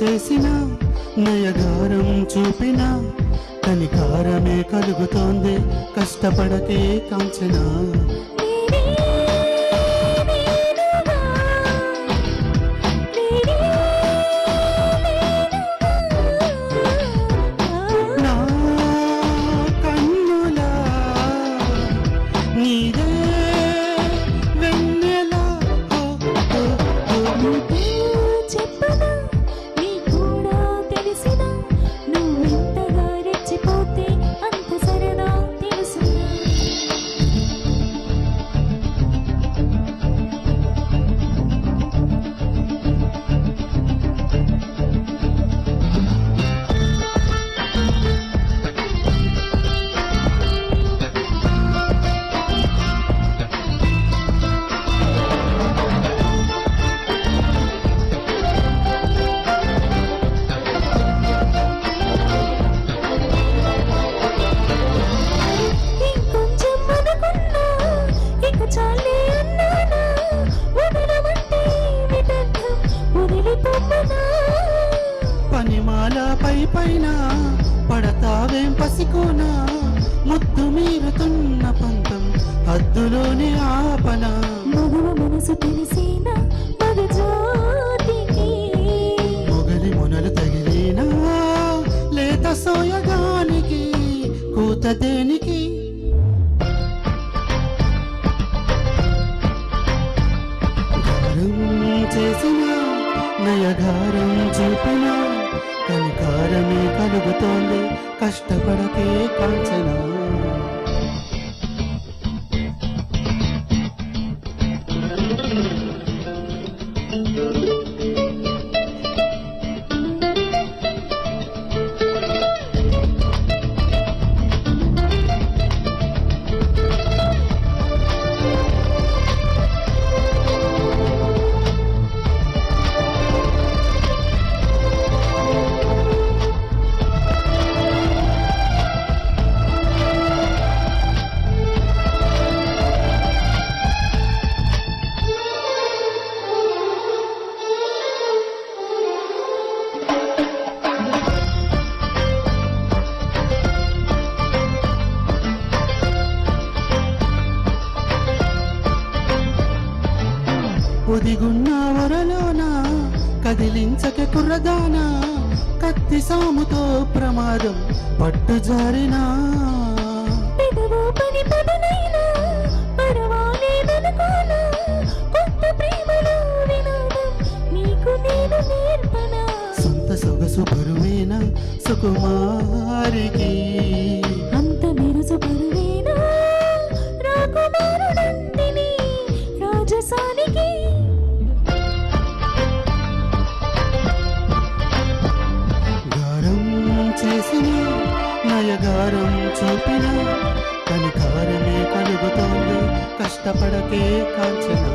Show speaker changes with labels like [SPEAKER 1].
[SPEAKER 1] చేసిన నయగారం చూపిన కనికారమే కలుగుతోంది కష్టపడకే కాంచనా పనిమాల పైన పడతావేం పసికోనా ముద్దు మీరుతున్న పంతం హద్దులోనే ఆపన
[SPEAKER 2] మగువ మనసు తెలిసిన మగజాతికి
[SPEAKER 1] మొగలి మునలు తగిలినా లేత సోయగానికి కూత దేనికి చేసిన నయగారం చూపిన కనికారమే కలుగుతోంది కష్టపడకే కాంచనా ఒదిగున్న వరలోన కదిలించక కుర్రదానా కత్తి సాముతో ప్రమాదం పట్టు జారినా సొంత సొగసు బరువేనా సుకుమారికి
[SPEAKER 2] అంత మెరుసు బరువేనా రాకుమారుడంటిని రాజసానికి
[SPEAKER 1] చేసిన నయగారం చూపిన కనికారమే కలుగుతోంది కష్టపడకే కాంచనా